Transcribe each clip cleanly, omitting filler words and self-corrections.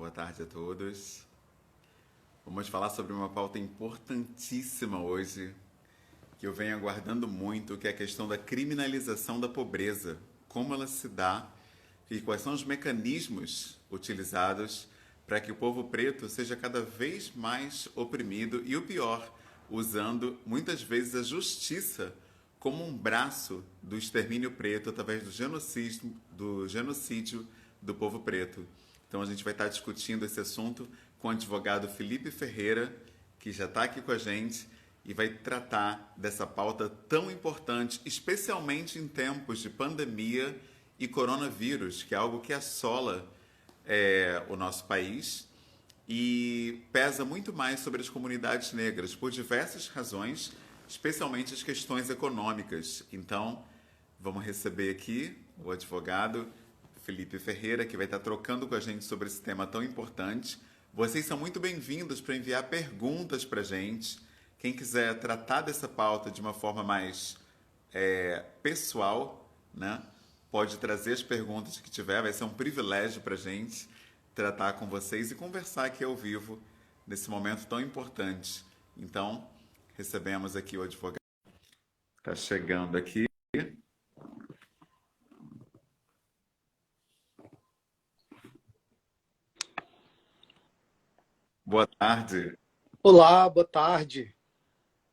Boa tarde a todos. Vamos falar sobre uma pauta importantíssima hoje, que eu venho aguardando muito, que é a questão da criminalização da pobreza. Como ela se dá e quais são os mecanismos utilizados para que o povo preto seja cada vez mais oprimido e, o pior, usando muitas vezes a justiça como um braço do extermínio preto através do genocídio do povo preto. Então a gente vai estar discutindo esse assunto com o advogado Felipe Ferreira, que já está aqui com a gente e vai tratar dessa pauta tão importante, especialmente em tempos de pandemia e coronavírus, que é algo que assola o nosso país e pesa muito mais sobre as comunidades negras por diversas razões, especialmente as questões econômicas. Então, vamos receber aqui o advogado Felipe Ferreira, que vai estar trocando com a gente sobre esse tema tão importante. Vocês são muito bem-vindos para enviar perguntas para a gente. Quem quiser tratar dessa pauta de uma forma mais pessoal, né, pode trazer as perguntas que tiver. Vai ser um privilégio para a gente tratar com vocês e conversar aqui ao vivo nesse momento tão importante. Então, recebemos aqui o advogado. Está chegando aqui. Boa tarde. Olá, boa tarde.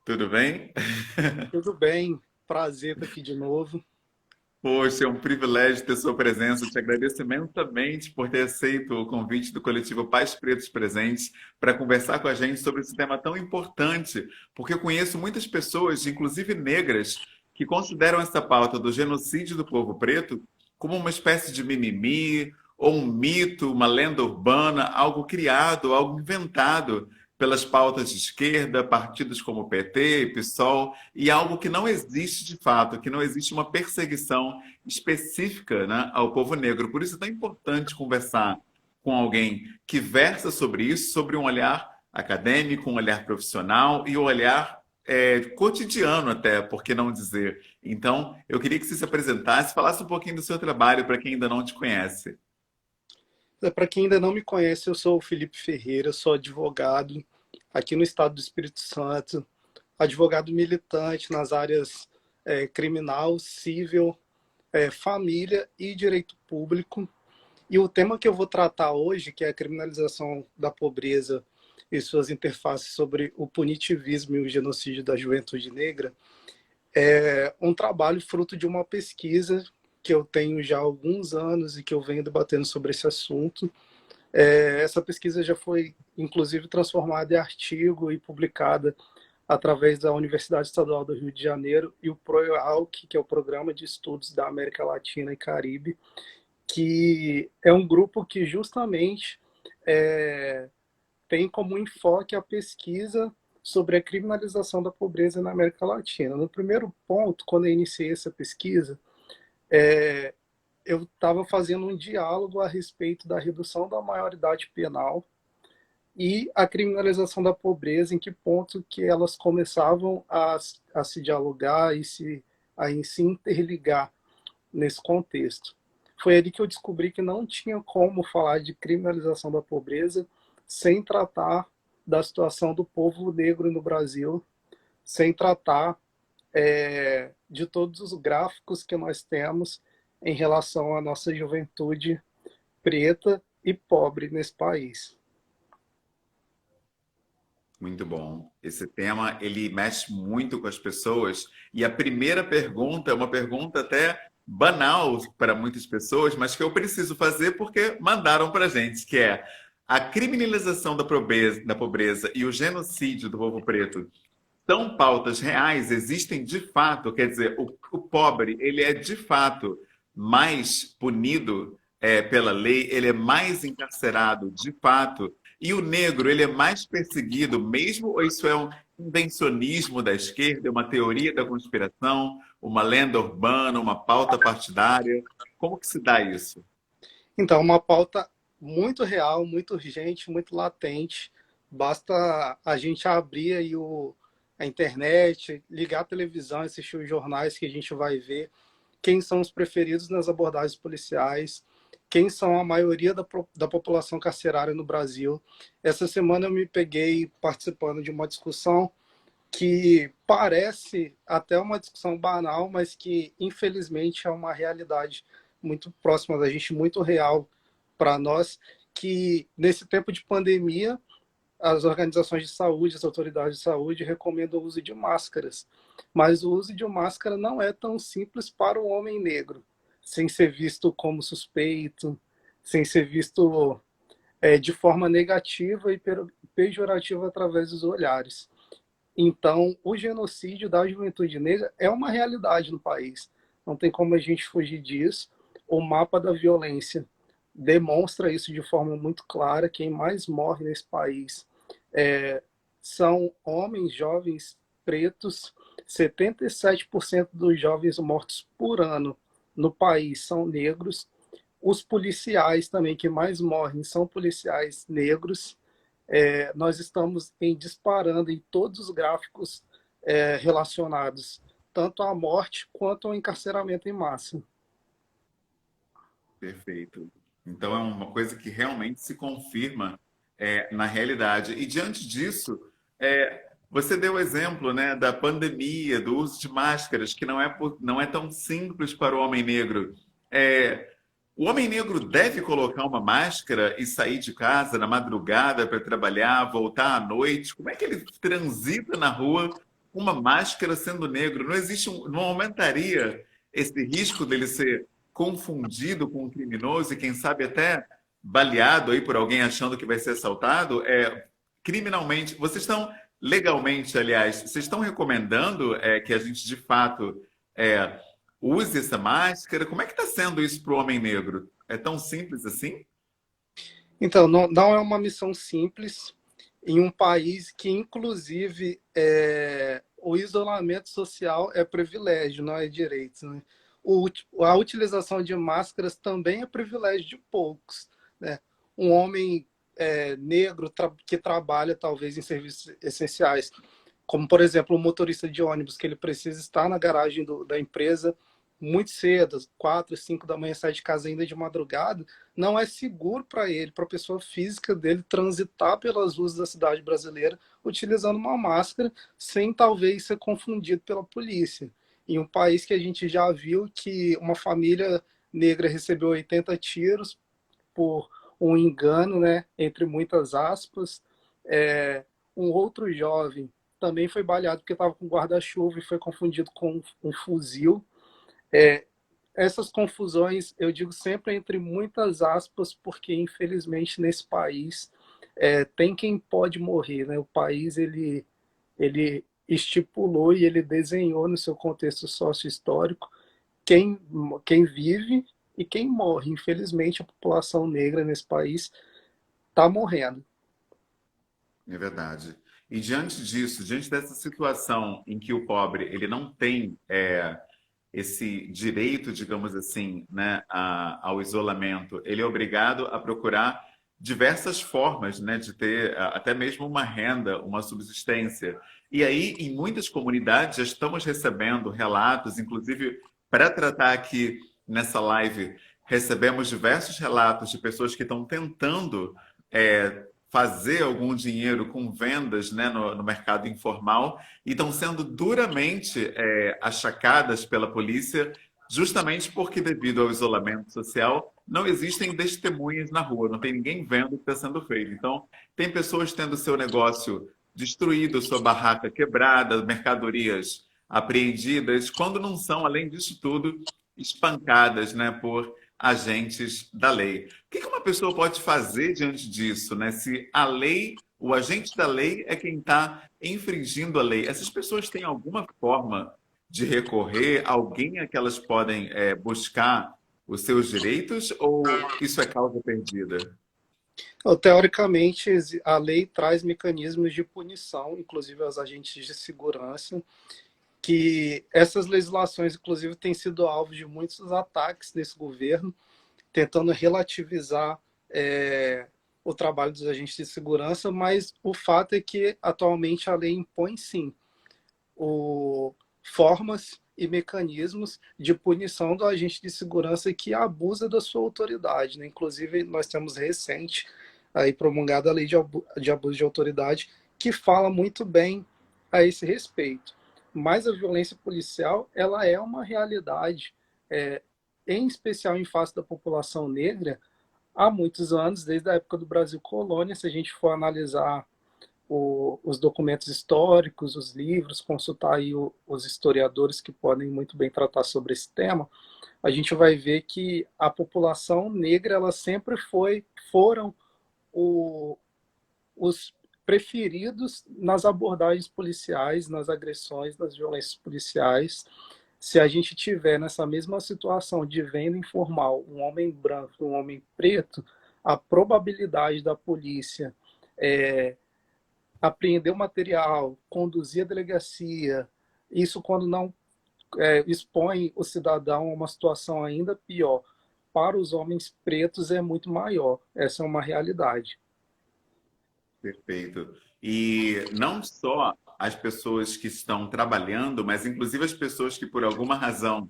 Tudo bem? Tudo bem? Prazer estar aqui de novo. Poxa, é um privilégio ter sua presença. Eu te agradeço imensamente por ter aceito o convite do coletivo Pais Pretos Presentes para conversar com a gente sobre esse tema tão importante, porque eu conheço muitas pessoas, inclusive negras, que consideram essa pauta do genocídio do povo preto como uma espécie de mimimi, ou um mito, uma lenda urbana, algo criado, algo inventado pelas pautas de esquerda, partidos como o PT e PSOL, e algo que não existe de fato, que não existe uma perseguição específica, né, ao povo negro. Por isso é tão importante conversar com alguém que versa sobre isso, sobre um olhar acadêmico, um olhar profissional e um olhar cotidiano até, por que não dizer. Então, eu queria que você se apresentasse, falasse um pouquinho do seu trabalho para quem ainda não te conhece. Para quem ainda não me conhece, eu sou o Felipe Ferreira, sou advogado aqui no estado do Espírito Santo, advogado militante nas áreas criminal, civil, família e direito público. E o tema que eu vou tratar hoje, que é a criminalização da pobreza e suas interfaces sobre o punitivismo e o genocídio da juventude negra, é um trabalho fruto de uma pesquisa que eu tenho já há alguns anos e que eu venho debatendo sobre esse assunto. Essa pesquisa já foi, inclusive, transformada em artigo e publicada através da Universidade Estadual do Rio de Janeiro e o PROEALC, que é o Programa de Estudos da América Latina e Caribe, que é um grupo que justamente tem como enfoque a pesquisa sobre a criminalização da pobreza na América Latina. No primeiro ponto, quando eu iniciei essa pesquisa, eu estava fazendo um diálogo a respeito da redução da maioridade penal e a criminalização da pobreza, em que ponto que elas começavam a se dialogar e se interligar nesse contexto. Foi ali que eu descobri que não tinha como falar de criminalização da pobreza sem tratar da situação do povo negro no Brasil, sem tratar de todos os gráficos que nós temos em relação à nossa juventude preta e pobre nesse país. Muito bom. Esse tema, ele mexe muito com as pessoas. E a primeira pergunta é uma pergunta até banal para muitas pessoas, mas que eu preciso fazer porque mandaram para a gente, que é: a criminalização da pobreza e o genocídio do povo preto são pautas reais? Existem de fato? Quer dizer, o pobre, ele é de fato mais punido pela lei, ele é mais encarcerado de fato, e o negro, ele é mais perseguido mesmo, ou isso é um invencionismo da esquerda, uma teoria da conspiração, uma lenda urbana, uma pauta partidária? Como que se dá isso? Então, uma pauta muito real, muito urgente, muito latente. Basta a gente abrir aí a internet, ligar a televisão, assistir os jornais que a gente vai ver quem são os preferidos nas abordagens policiais, quem são a maioria da população carcerária no Brasil. Essa semana eu me peguei participando de uma discussão que parece até uma discussão banal, mas que infelizmente é uma realidade muito próxima da gente, muito real para nós, que nesse tempo de pandemia as organizações de saúde, as autoridades de saúde recomendam o uso de máscaras, mas o uso de máscara não é tão simples para o homem negro, sem ser visto como suspeito, sem ser visto de forma negativa e pejorativa através dos olhares. Então, o genocídio da juventude negra é uma realidade no país. Não tem como a gente fugir disso. O mapa da violência demonstra isso de forma muito clara. Quem mais morre nesse país são homens jovens pretos. 77% dos jovens mortos por ano no país são negros. Os policiais também que mais morrem são policiais negros. Nós estamos disparando em todos os gráficos relacionados tanto à morte quanto ao encarceramento em massa. Perfeito. Então é uma coisa que realmente se confirma na realidade. E diante disso, você deu o exemplo, né, da pandemia, do uso de máscaras, que não é tão simples para o homem negro. O homem negro deve colocar uma máscara e sair de casa na madrugada para trabalhar, voltar à noite? Como é que ele transita na rua com uma máscara sendo negro? Não aumentaria esse risco dele ser confundido com um criminoso e quem sabe até baleado aí por alguém achando que vai ser assaltado? Criminalmente, legalmente, aliás, vocês estão recomendando que a gente de fato é, use essa máscara? Como é que está sendo isso para o homem negro? É tão simples assim? Então, não é uma missão simples em um país que, inclusive, o isolamento social é privilégio, não é direito, né? A utilização de máscaras também é privilégio de poucos, né? Um homem negro que trabalha, talvez, em serviços essenciais, como, por exemplo, um motorista de ônibus, que ele precisa estar na garagem da empresa muito cedo, 4, 5 da manhã, sai de casa ainda de madrugada, não é seguro para ele, para a pessoa física dele, transitar pelas ruas da cidade brasileira utilizando uma máscara, sem talvez ser confundido pela polícia. Em um país que a gente já viu que uma família negra recebeu 80 tiros por um engano, né, entre muitas aspas. Um outro jovem também foi baleado porque estava com guarda-chuva e foi confundido com um fuzil. Essas confusões, eu digo sempre entre muitas aspas, porque infelizmente nesse país tem quem pode morrer, né? O país ele estipulou e ele desenhou no seu contexto sócio-histórico quem, quem vive e quem morre. Infelizmente, a população negra nesse país está morrendo. É verdade. E diante disso, diante dessa situação em que o pobre ele não tem esse direito, digamos assim, né, ao isolamento, ele é obrigado a procurar diversas formas, né, de ter até mesmo uma renda, uma subsistência. E aí, em muitas comunidades, já estamos recebendo relatos, inclusive para tratar aqui nessa live, recebemos diversos relatos de pessoas que estão tentando fazer algum dinheiro com vendas, né, no mercado informal e estão sendo duramente achacadas pela polícia, justamente porque, devido ao isolamento social, não existem testemunhas na rua, não tem ninguém vendo o que está sendo feito. Então, tem pessoas tendo seu negócio destruído, sua barraca quebrada, mercadorias apreendidas, quando não são, além disso tudo, espancadas, né, por agentes da lei. O que uma pessoa pode fazer diante disso, né? Se a lei, o agente da lei é quem está infringindo a lei. Essas pessoas têm alguma forma de recorrer? Alguém a que elas podem buscar os seus direitos ou isso é causa perdida? Então, teoricamente, a lei traz mecanismos de punição, inclusive aos agentes de segurança, que essas legislações, inclusive, têm sido alvo de muitos ataques desse governo, tentando relativizar o trabalho dos agentes de segurança, mas o fato é que, atualmente, a lei impõe, sim, formas e mecanismos de punição do agente de segurança que abusa da sua autoridade, né? Inclusive, nós temos recente aí promulgada a lei de abuso de autoridade, que fala muito bem a esse respeito. Mas a violência policial, ela é uma realidade, em especial em face da população negra, há muitos anos, desde a época do Brasil colônia. Se a gente for analisar os documentos históricos, os livros, consultar aí os historiadores que podem muito bem tratar sobre esse tema, a gente vai ver que a população negra, ela sempre foram os preferidos nas abordagens policiais, nas agressões, nas violências policiais. Se a gente tiver nessa mesma situação de venda informal, um homem branco e um homem preto, a probabilidade da polícia apreender o material, conduzir a delegacia, isso quando não expõe o cidadão a uma situação ainda pior, para os homens pretos é muito maior. Essa é uma realidade. Perfeito. E não só as pessoas que estão trabalhando, mas inclusive as pessoas que, por alguma razão,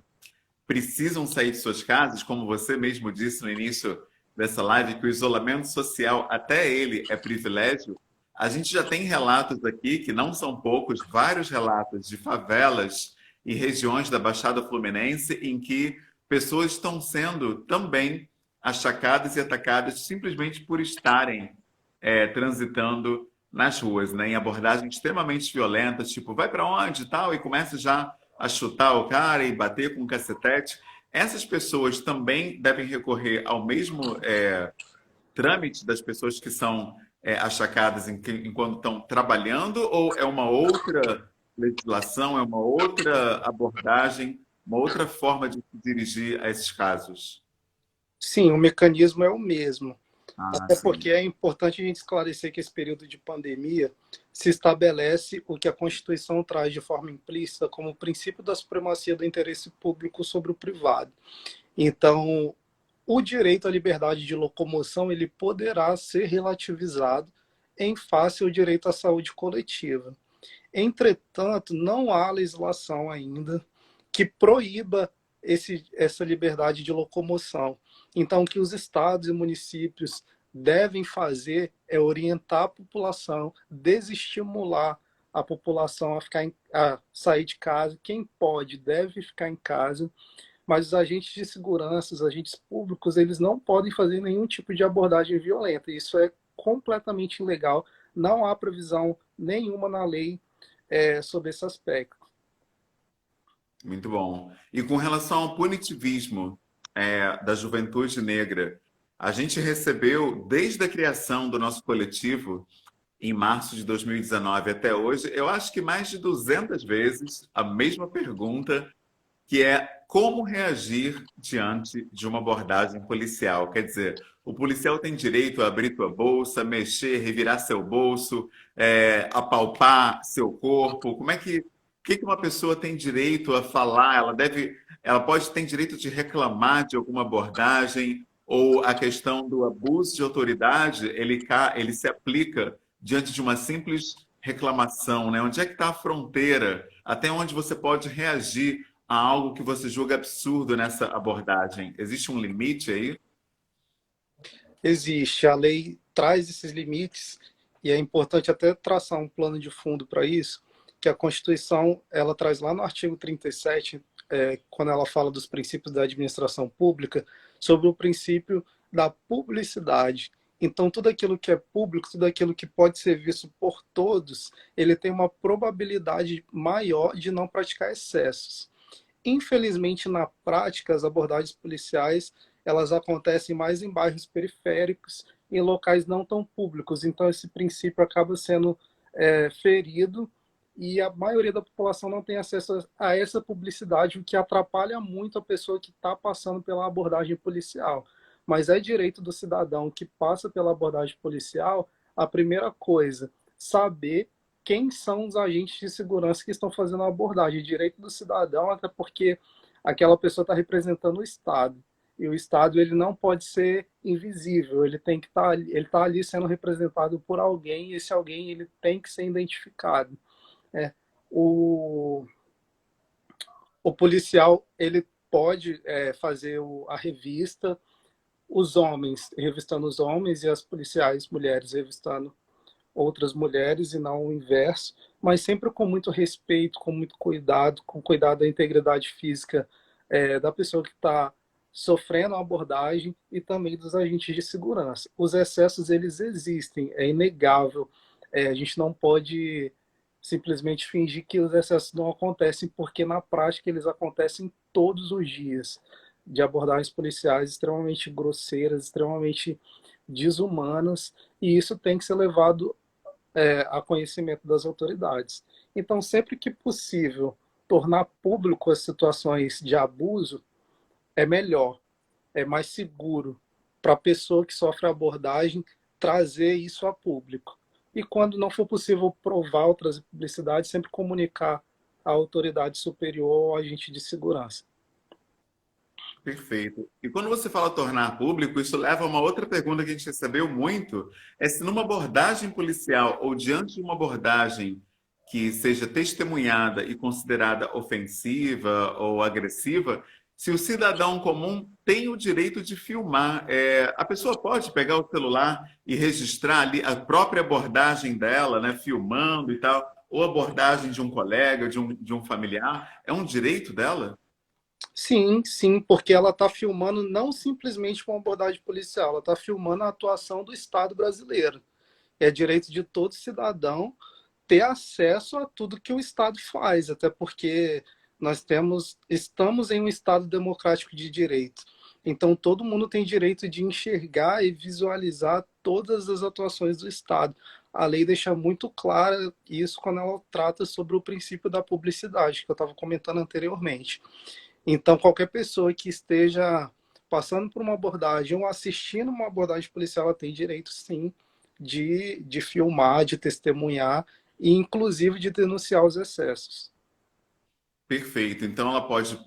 precisam sair de suas casas, como você mesmo disse no início dessa live, que o isolamento social, até ele, é privilégio. A gente já tem relatos aqui, que não são poucos, vários relatos de favelas e regiões da Baixada Fluminense em que pessoas estão sendo também achacadas e atacadas simplesmente por estarem transitando nas ruas, né, em abordagens extremamente violentas, tipo, vai para onde e tal, e começa já a chutar o cara e bater com um cacetete. Essas pessoas também devem recorrer ao mesmo trâmite das pessoas que são achacadas enquanto estão trabalhando, ou é uma outra legislação, é uma outra abordagem, uma outra forma de se dirigir a esses casos? Sim, o mecanismo é o mesmo. Ah, Até sim. porque é importante a gente esclarecer que esse período de pandemia se estabelece o que a Constituição traz de forma implícita como o princípio da supremacia do interesse público sobre o privado. Então, o direito à liberdade de locomoção ele poderá ser relativizado em face ao direito à saúde coletiva. Entretanto, não há legislação ainda que proíba essa liberdade de locomoção. Então, o que os estados e municípios devem fazer é orientar a população, desestimular a população a sair de casa. Quem pode deve ficar em casa, mas os agentes de segurança, os agentes públicos, eles não podem fazer nenhum tipo de abordagem violenta. Isso é completamente ilegal. Não há previsão nenhuma na lei sobre esse aspecto. Muito bom. E com relação ao punitivismo da juventude negra, a gente recebeu, desde a criação do nosso coletivo, em março de 2019 até hoje, eu acho que mais de 200 vezes a mesma pergunta, que é como reagir diante de uma abordagem policial. Quer dizer, o policial tem direito a abrir tua bolsa, mexer, revirar seu bolso, apalpar seu corpo. Como é que uma pessoa tem direito a falar? Ela pode ter direito de reclamar de alguma abordagem, ou a questão do abuso de autoridade, ele se aplica diante de uma simples reclamação, né? Onde é que está a fronteira? Até onde você pode reagir a algo que você julga absurdo nessa abordagem? Existe um limite aí? Existe, a lei traz esses limites e é importante até traçar um plano de fundo para isso, que a Constituição ela traz lá no artigo 37, quando ela fala dos princípios da administração pública, sobre o princípio da publicidade. Então, tudo aquilo que é público, tudo aquilo que pode ser visto por todos, ele tem uma probabilidade maior de não praticar excessos. Infelizmente, na prática, as abordagens policiais elas acontecem mais em bairros periféricos, em locais não tão públicos. Então, esse princípio acaba sendo ferido e a maioria da população não tem acesso a essa publicidade, o que atrapalha muito a pessoa que está passando pela abordagem policial. Mas é direito do cidadão que passa pela abordagem policial, a primeira coisa, saber quem são os agentes de segurança que estão fazendo a abordagem. Direito do cidadão, até porque aquela pessoa está representando o Estado. E o Estado ele não pode ser invisível, ele tem que estar ele tá ali sendo representado por alguém, e esse alguém ele tem que ser identificado. É, o, O policial, ele pode fazer a revista, os homens revistando os homens e as policiais mulheres revistando outras mulheres e não o inverso, mas sempre com muito respeito, com muito cuidado, com cuidado da integridade física da pessoa que está sofrendo a abordagem e também dos agentes de segurança. Os excessos, eles existem, é inegável. A gente não pode simplesmente fingir que os excessos não acontecem, porque na prática eles acontecem todos os dias, de abordagens policiais extremamente grosseiras, extremamente desumanas, e isso tem que ser levado a conhecimento das autoridades. Então, sempre que possível, tornar público as situações de abuso é melhor, é mais seguro para a pessoa que sofre a abordagem trazer isso a público. E quando não for possível provar outras publicidades, sempre comunicar à autoridade superior ou agente de segurança. Perfeito. E quando você fala tornar público, isso leva a uma outra pergunta que a gente recebeu muito, é se numa abordagem policial ou diante de uma abordagem que seja testemunhada e considerada ofensiva ou agressiva, se o cidadão comum tem o direito de filmar. A pessoa pode pegar o celular e registrar ali a própria abordagem dela, né, filmando e tal, ou abordagem de um colega, de um familiar. É um direito dela? Sim, sim, porque ela está filmando não simplesmente uma abordagem policial, ela está filmando a atuação do Estado brasileiro. É direito de todo cidadão ter acesso a tudo que o Estado faz, até porque estamos em um Estado democrático de direito. Então, todo mundo tem direito de enxergar e visualizar todas as atuações do Estado. A lei deixa muito clara isso quando ela trata sobre o princípio da publicidade, que eu estava comentando anteriormente. Então, qualquer pessoa que esteja passando por uma abordagem ou assistindo uma abordagem policial, ela tem direito, sim, de filmar, de testemunhar e, inclusive, de denunciar os excessos. Perfeito. Então ela pode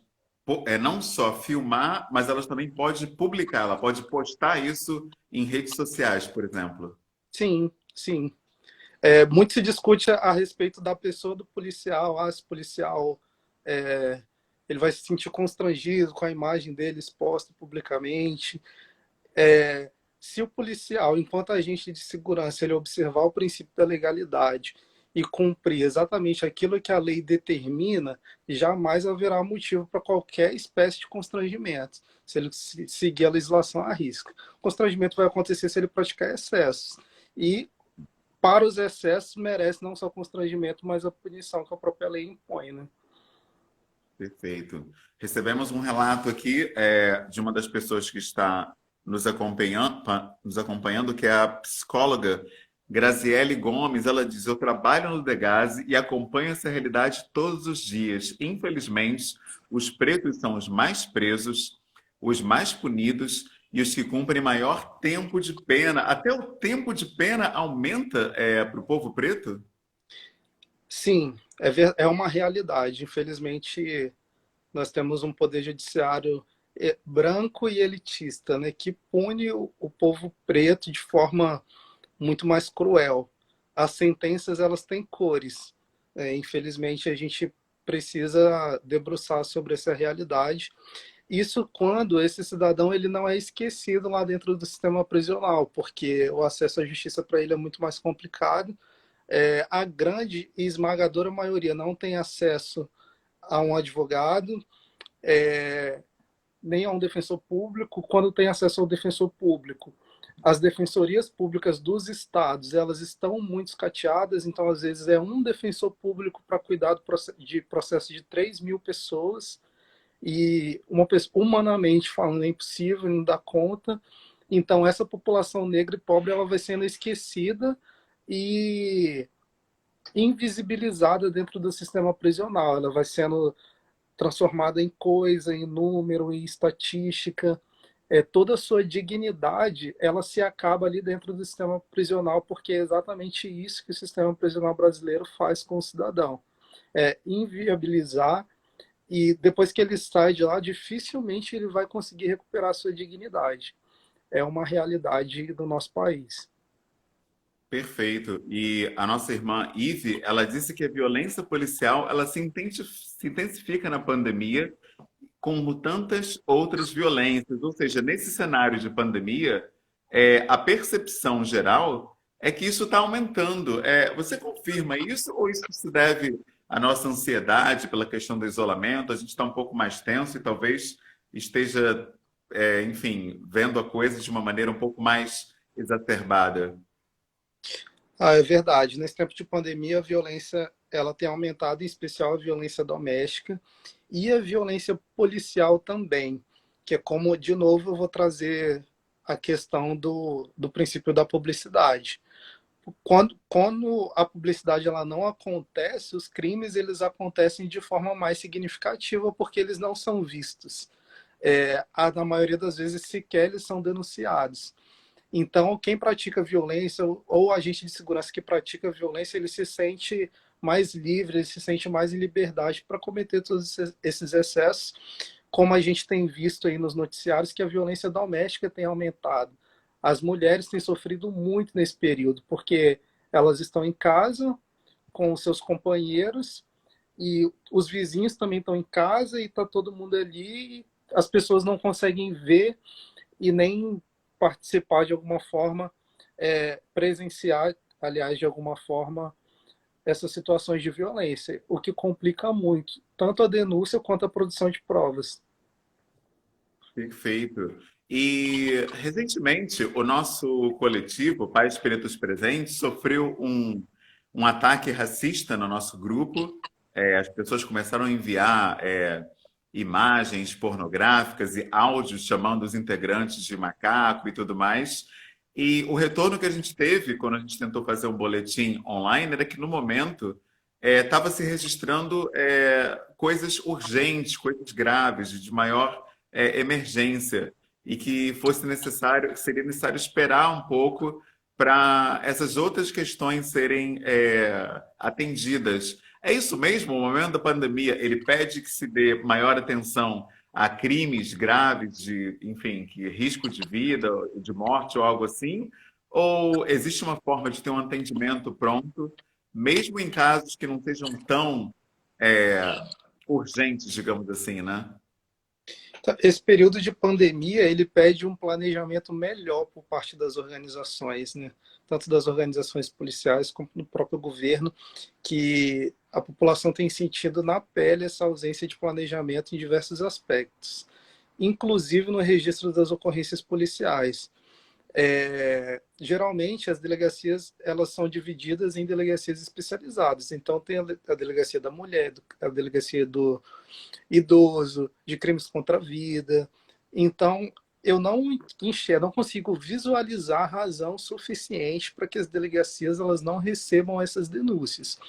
não só filmar, mas ela também pode publicar, ela pode postar isso em redes sociais, por exemplo. Sim, sim. Muito se discute a respeito da pessoa do policial. Ah, esse policial é, ele vai se sentir constrangido com a imagem dele exposta publicamente. Se o policial, enquanto agente de segurança, ele observar o princípio da legalidade e cumprir exatamente aquilo que a lei determina, jamais haverá motivo para qualquer espécie de constrangimento, se ele seguir a legislação à risca. O constrangimento vai acontecer se ele praticar excessos. E, para os excessos, merece não só constrangimento, mas a punição que a própria lei impõe, né? Perfeito. Recebemos um relato aqui de uma das pessoas que está nos acompanhando, que é a psicóloga Graziele Gomes. Ela diz: Eu trabalho no Degase e acompanho essa realidade todos os dias. Infelizmente, os pretos são os mais presos, os mais punidos e os que cumprem maior tempo de pena. Até o tempo de pena aumenta para o povo preto? Sim, é uma realidade. Infelizmente, nós temos um poder judiciário branco e elitista, né, que pune o povo preto de forma muito mais cruel. As sentenças, elas têm cores. Infelizmente, a gente precisa debruçar sobre essa realidade. Isso quando esse cidadão ele não é esquecido lá dentro do sistema prisional, porque o acesso à justiça para ele é muito mais complicado. A grande e esmagadora maioria não tem acesso a um advogado, nem a um defensor público. Quando tem acesso ao defensor público, as defensorias públicas dos estados estão muito escateadas, então às vezes é um defensor público para cuidar de processo de 3.000 pessoas, e uma pessoa, humanamente falando, é impossível, não dá conta. Então essa população negra e pobre ela vai sendo esquecida e invisibilizada dentro do sistema prisional, ela vai sendo transformada em coisa, em número, em estatística. Toda a sua dignidade ela se acaba ali dentro do sistema prisional, porque é exatamente isso que o sistema prisional brasileiro faz com o cidadão. Inviabilizar, e depois que ele sai de lá, dificilmente ele vai conseguir recuperar a sua dignidade. É uma realidade do nosso país. Perfeito. E a nossa irmã Ive, ela disse que a violência policial, ela se intensifica na pandemia, como tantas outras violências. Ou seja, nesse cenário de pandemia, a percepção geral é que isso está aumentando. Você confirma isso ou isso se deve à nossa ansiedade pela questão do isolamento? A gente está um pouco mais tenso e talvez esteja, enfim, vendo a coisa de uma maneira um pouco mais exacerbada. Ah, é verdade. Nesse tempo de pandemia, a violência ela tem aumentado, em especial a violência doméstica e a violência policial também, que é como, de novo, eu vou trazer a questão do princípio da publicidade. Quando a publicidade ela não acontece, os crimes eles acontecem de forma mais significativa porque eles não são vistos. Na maioria das vezes sequer eles são denunciados. Então, quem pratica violência ou agente de segurança que pratica violência, ele se sente mais livre, ele se sente mais em liberdade para cometer todos esses excessos, como a gente tem visto aí nos noticiários que a violência doméstica tem aumentado. As mulheres têm sofrido muito nesse período, porque elas estão em casa com os seus companheiros e os vizinhos também estão em casa e está todo mundo ali, e as pessoas não conseguem ver e nem participar de alguma forma, presenciar, aliás, de alguma forma, essas situações de violência, o que complica muito, tanto a denúncia quanto a produção de provas. Perfeito. E recentemente o nosso coletivo Pais Pretos Presentes sofreu um ataque racista no nosso grupo. As pessoas começaram a enviar imagens pornográficas e áudios chamando os integrantes de macaco e tudo mais. E o retorno que a gente teve quando a gente tentou fazer um boletim online era que no momento estava se registrando coisas urgentes, coisas graves, de maior emergência, e que fosse necessário, que seria necessário esperar um pouco para essas outras questões serem atendidas. É isso mesmo? O momento da pandemia, ele pede que se dê maior atenção a crimes graves de, enfim, que risco de vida, de morte ou algo assim? Ou existe uma forma de ter um atendimento pronto, mesmo em casos que não sejam tão urgentes, digamos assim, né? Esse período de pandemia, ele pede um planejamento melhor por parte das organizações, né? Tanto das organizações policiais como do próprio governo, que a população tem sentido na pele essa ausência de planejamento em diversos aspectos, inclusive no registro das ocorrências policiais. Geralmente as delegacias elas são divididas em delegacias especializadas. Então tem a delegacia da mulher, a delegacia do idoso, de crimes contra a vida. Então eu não enxergo, não consigo visualizar razão suficiente para que as delegacias elas não recebam essas denúncias.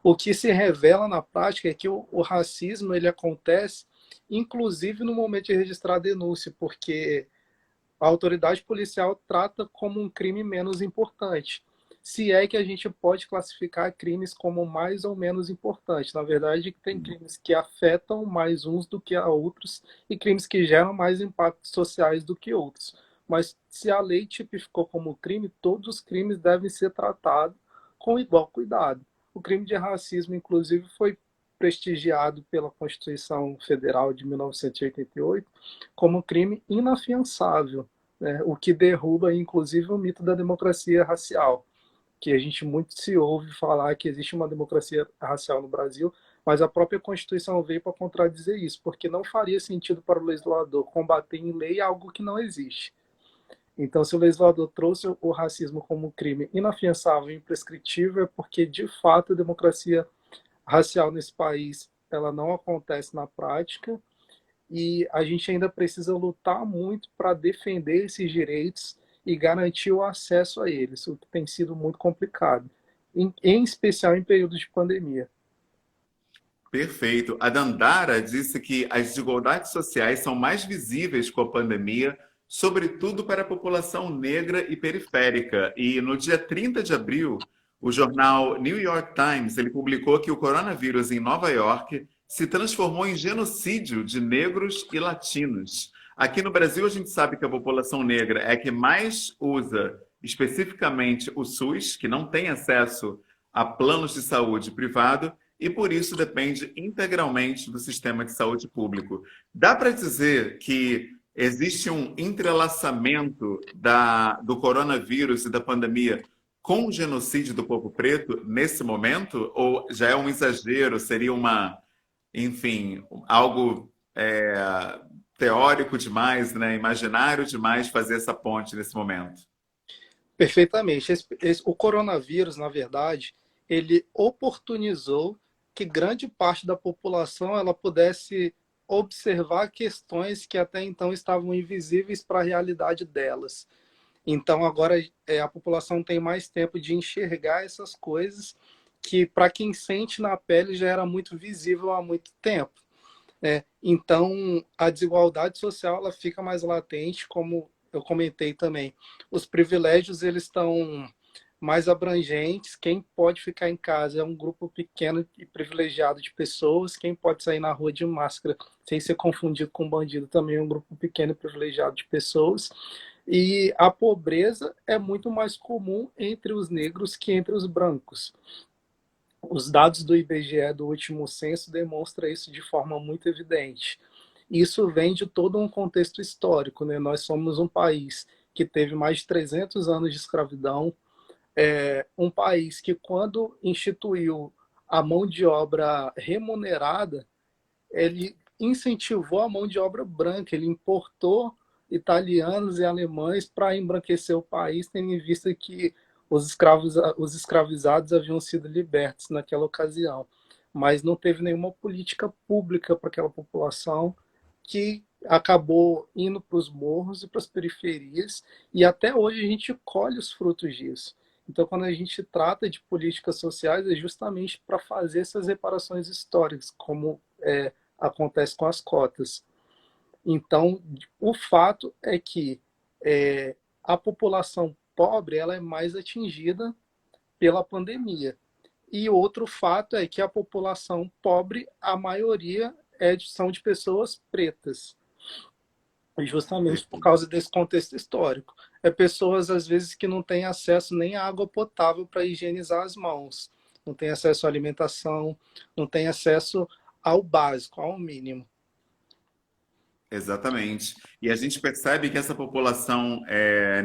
O que se revela na prática é que o racismo ele acontece inclusive no momento de registrar a denúncia, porque a autoridade policial trata como um crime menos importante. Se é que a gente pode classificar crimes como mais ou menos importantes. Na verdade, tem crimes que afetam mais uns do que a outros e crimes que geram mais impactos sociais do que outros. Mas se a lei tipificou como crime, todos os crimes devem ser tratados com igual cuidado. O crime de racismo, inclusive, foi prestigiado pela Constituição Federal de 1988 como crime inafiançável, né? O que derruba, inclusive, o mito da democracia racial, que a gente muito se ouve falar que existe uma democracia racial no Brasil, mas a própria Constituição veio para contradizer isso, porque não faria sentido para o legislador combater em lei algo que não existe. Então, se o legislador trouxe o racismo como crime inafiançável e imprescritível, é porque, de fato, a democracia racial nesse país ela não acontece na prática e a gente ainda precisa lutar muito para defender esses direitos e garantir o acesso a eles, o que tem sido muito complicado, em especial em períodos de pandemia. Perfeito. A Dandara disse que as desigualdades sociais são mais visíveis com a pandemia, sobretudo para a população negra e periférica. E no dia 30 de abril, o jornal New York Times ele publicou que o coronavírus em Nova York se transformou em genocídio de negros e latinos. Aqui no Brasil, a gente sabe que a população negra é a que mais usa especificamente o SUS, que não tem acesso a planos de saúde privado e por isso depende integralmente do sistema de saúde público. Dá para dizer que existe um entrelaçamento do coronavírus e da pandemia com o genocídio do povo preto nesse momento? Ou já é um exagero? Seria enfim, algo teórico demais, né? Imaginário demais fazer essa ponte nesse momento? Perfeitamente. O coronavírus, na verdade, ele oportunizou que grande parte da população ela pudesse observar questões que até então estavam invisíveis para a realidade delas. Então, agora a população tem mais tempo de enxergar essas coisas que, para quem sente na pele, já era muito visível há muito tempo. Então, a desigualdade social ela fica mais latente, como eu comentei também. Os privilégios eles estão mais abrangentes. Quem pode ficar em casa é um grupo pequeno e privilegiado de pessoas. Quem pode sair na rua de máscara sem ser confundido com bandido também é um grupo pequeno e privilegiado de pessoas. E a pobreza é muito mais comum entre os negros que entre os brancos. Os dados do IBGE do último censo demonstram isso de forma muito evidente. Isso vem de todo um contexto histórico, né? Nós somos um país que teve mais de 300 anos de escravidão, um país que, quando instituiu a mão de obra remunerada, ele incentivou a mão de obra branca, ele importou italianos e alemães para embranquecer o país, tendo em vista que os escravizados haviam sido libertos naquela ocasião. Mas não teve nenhuma política pública para aquela população, que acabou indo para os morros e para as periferias, e até hoje a gente colhe os frutos disso. Então, quando a gente trata de políticas sociais, é justamente para fazer essas reparações históricas, como acontece com as cotas. Então, o fato é que a população pobre ela é mais atingida pela pandemia. E outro fato é que a população pobre, a maioria são de pessoas pretas, justamente por causa desse contexto histórico. É pessoas, às vezes, que não têm acesso nem à água potável para higienizar as mãos, não têm acesso à alimentação, não têm acesso ao básico, ao mínimo. Exatamente. E a gente percebe que essa população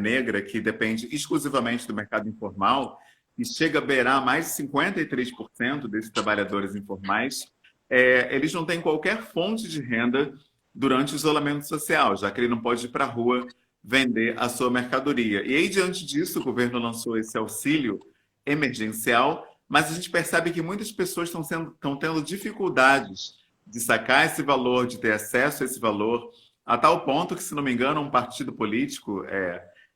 negra, que depende exclusivamente do mercado informal, e chega a beirar mais de 53% desses trabalhadores informais, eles não têm qualquer fonte de renda durante o isolamento social, já que ele não pode ir para a rua vender a sua mercadoria. E aí, diante disso, o governo lançou esse auxílio emergencial, mas a gente percebe que muitas pessoas estão tendo dificuldades de sacar esse valor, de ter acesso a esse valor, a tal ponto que, se não me engano, um partido político,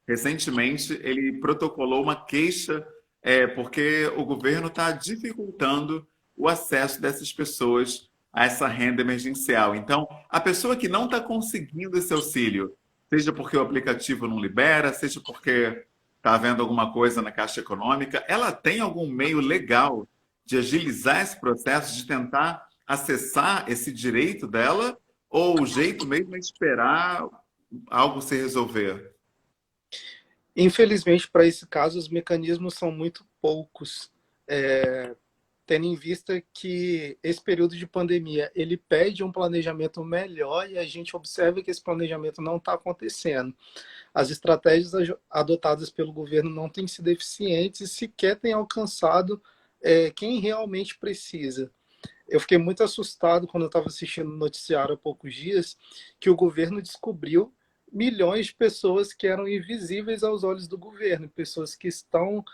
recentemente, ele protocolou uma queixa, porque o governo está dificultando o acesso dessas pessoas a essa renda emergencial. Então, a pessoa que não está conseguindo esse auxílio, seja porque o aplicativo não libera, seja porque está havendo alguma coisa na Caixa Econômica, ela tem algum meio legal de agilizar esse processo, de tentar acessar esse direito dela, ou o jeito mesmo é esperar algo se resolver? Infelizmente, para esse caso, os mecanismos são muito poucos, tendo em vista que esse período de pandemia ele pede um planejamento melhor e a gente observa que esse planejamento não está acontecendo. As estratégias adotadas pelo governo não têm sido eficientes e sequer têm alcançado quem realmente precisa. Eu fiquei muito assustado quando eu estava assistindo o noticiário há poucos dias, que o governo descobriu milhões de pessoas que eram invisíveis aos olhos do governo, pessoas que estão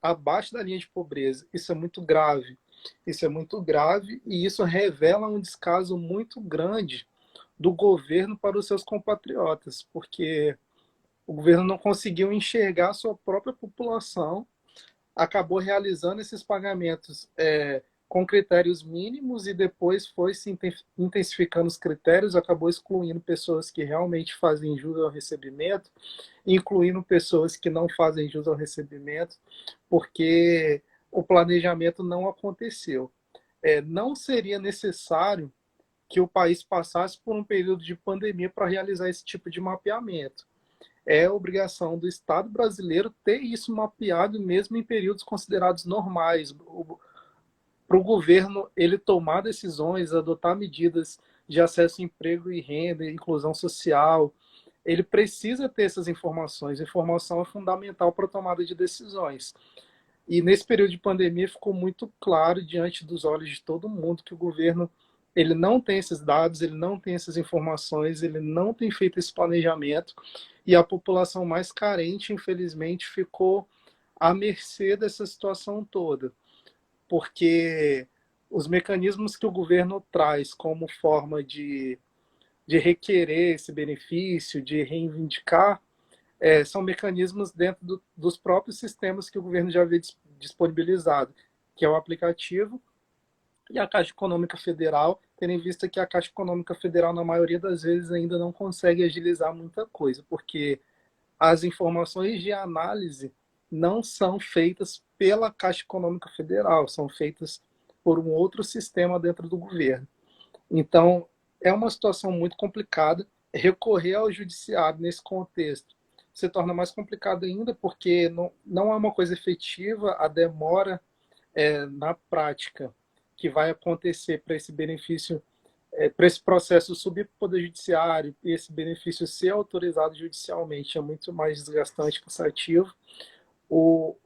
abaixo da linha de pobreza. Isso é muito grave. Isso é muito grave e isso revela um descaso muito grande do governo para os seus compatriotas, porque o governo não conseguiu enxergar a sua própria população, acabou realizando esses pagamentos com critérios mínimos e depois foi se intensificando os critérios, acabou excluindo pessoas que realmente fazem jus ao recebimento, incluindo pessoas que não fazem jus ao recebimento, porque o planejamento não aconteceu. Não seria necessário que o país passasse por um período de pandemia para realizar esse tipo de mapeamento. é obrigação do Estado brasileiro ter isso mapeado mesmo em períodos considerados normais, para o governo ele tomar decisões, adotar medidas de acesso a emprego e renda, inclusão social. Ele precisa ter essas informações. A informação é fundamental para a tomada de decisões. E nesse período de pandemia ficou muito claro diante dos olhos de todo mundo que o governo ele não tem esses dados, ele não tem essas informações, ele não tem feito esse planejamento e a população mais carente, infelizmente, ficou à mercê dessa situação toda, porque os mecanismos que o governo traz como forma de requerer esse benefício, de reivindicar, são mecanismos dentro dos próprios sistemas que o governo já havia disponibilizado, que é o aplicativo e a Caixa Econômica Federal, tendo em vista que a Caixa Econômica Federal, na maioria das vezes, ainda não consegue agilizar muita coisa, porque as informações de análise não são feitas pela Caixa Econômica Federal, são feitas por um outro sistema dentro do governo. Então, é uma situação muito complicada. Recorrer ao judiciário nesse contexto se torna mais complicado ainda, porque não é uma coisa efetiva, a demora na prática que vai acontecer para esse benefício, para esse processo subir para o Poder Judiciário e esse benefício ser autorizado judicialmente é muito mais desgastante, cansativo. O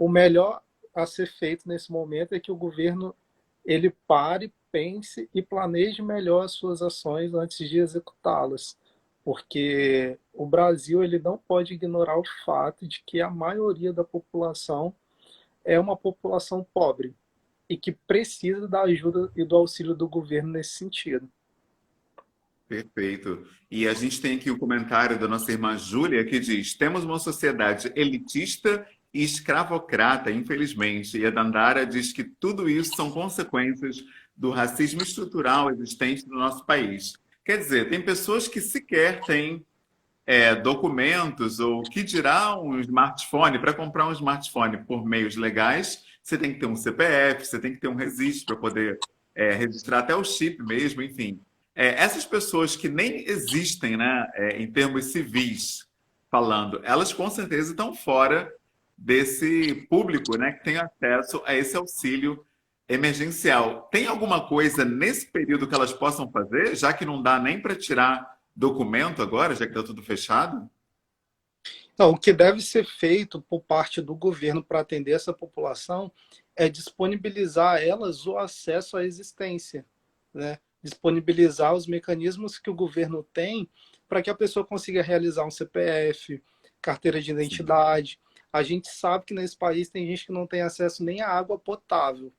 melhor a ser feito nesse momento é que o governo ele pare, pense e planeje melhor as suas ações antes de executá-las, porque o Brasil ele não pode ignorar o fato de que a maioria da população é uma população pobre e que precisa da ajuda e do auxílio do governo nesse sentido. Perfeito. E a gente tem aqui o comentário da nossa irmã Júlia que diz: temos uma sociedade elitista e escravocrata, infelizmente. E a Dandara diz que tudo isso são consequências do racismo estrutural existente no nosso país. Quer dizer, tem pessoas que sequer têm documentos ou que dirá um smartphone. Para comprar um smartphone por meios legais, você tem que ter um CPF, você tem que ter um registro para poder registrar até o chip mesmo, enfim. Essas pessoas que nem existem, né, em termos civis falando, elas com certeza estão fora desse público, né, que tem acesso a esse auxílio emergencial. Tem alguma coisa nesse período que elas possam fazer, já que não dá nem para tirar documento agora, já que está tudo fechado? Então, o que deve ser feito por parte do governo para atender essa população é disponibilizar a elas o acesso à existência, né? Disponibilizar os mecanismos que o governo tem para que a pessoa consiga realizar um CPF, carteira de Sim. identidade. A gente sabe que nesse país tem gente que não tem acesso nem à água potável.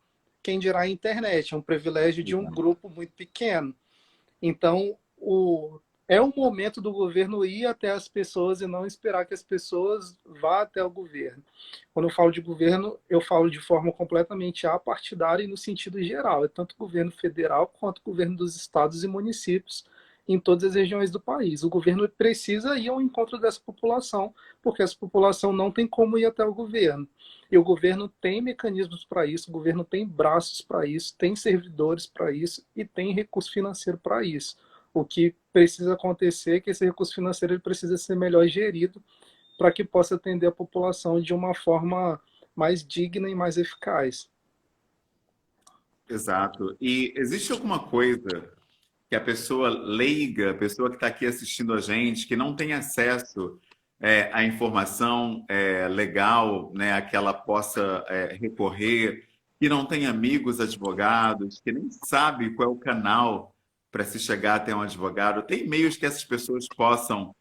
Quem dirá a internet? É um privilégio de um grupo muito pequeno. Então, é o momento do governo ir até as pessoas e não esperar que as pessoas vá até o governo. Quando eu falo de governo, eu falo de forma completamente apartidária e no sentido geral. É tanto o governo federal quanto o governo dos estados e municípios em todas as regiões do país. O governo precisa ir ao encontro dessa população, porque essa população não tem como ir até o governo. E o governo tem mecanismos para isso, o governo tem braços para isso, tem servidores para isso e tem recurso financeiro para isso. O que precisa acontecer é que esse recurso financeiro ele precisa ser melhor gerido para que possa atender a população de uma forma mais digna e mais eficaz. Exato. E existe alguma coisa que a pessoa leiga, a pessoa que está aqui assistindo a gente, que não tem acesso à informação legal, né, a que ela possa recorrer, que não tem amigos advogados, que nem sabe qual é o canal para se chegar até um advogado, tem meios que essas pessoas possam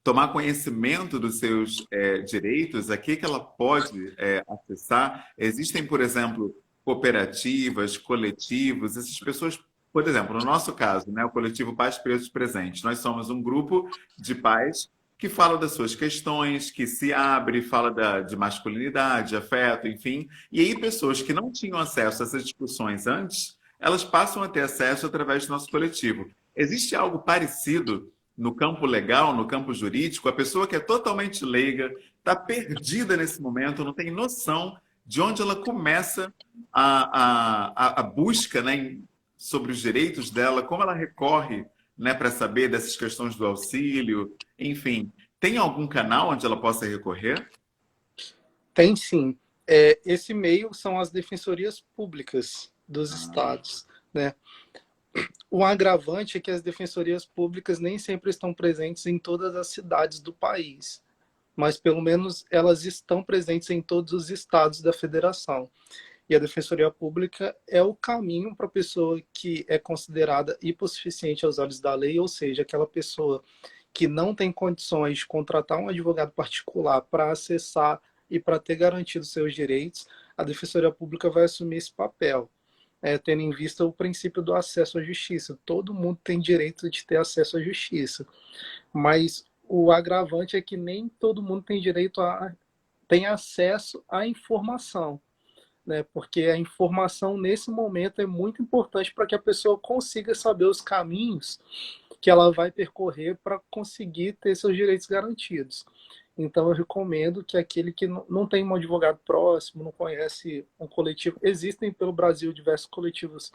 tomar conhecimento dos seus direitos, a que ela pode acessar? Existem, por exemplo, cooperativas, coletivos, essas pessoas, por exemplo, no nosso caso, né, o coletivo Pais Pretos Presentes, nós somos um grupo de pais que fala das suas questões, que se abre, fala de masculinidade, afeto, enfim. E aí pessoas que não tinham acesso a essas discussões antes, elas passam a ter acesso através do nosso coletivo. Existe algo parecido no campo legal, no campo jurídico? A pessoa que é totalmente leiga, está perdida nesse momento, não tem noção de onde ela começa a busca, né, sobre os direitos dela, como ela recorre, né, para saber dessas questões do auxílio, enfim. tem algum canal onde ela possa recorrer? Tem sim. Esse meio são as defensorias públicas dos Ah, estados, né? O agravante é que as defensorias públicas nem sempre estão presentes em todas as cidades do país, mas pelo menos elas estão presentes em todos os estados da federação. E a defensoria pública é o caminho para a pessoa que é considerada hipossuficiente aos olhos da lei, ou seja, aquela pessoa que não tem condições de contratar um advogado particular para acessar e para ter garantido seus direitos, a defensoria pública vai assumir esse papel, tendo em vista o princípio do acesso à justiça. Todo mundo tem direito de ter acesso à justiça, mas o agravante é que nem todo mundo tem acesso à informação, né? Porque a informação nesse momento é muito importante para que a pessoa consiga saber os caminhos que ela vai percorrer para conseguir ter seus direitos garantidos. Então, eu recomendo que aquele que não tem um advogado próximo, não conhece um coletivo, existem pelo Brasil diversos coletivos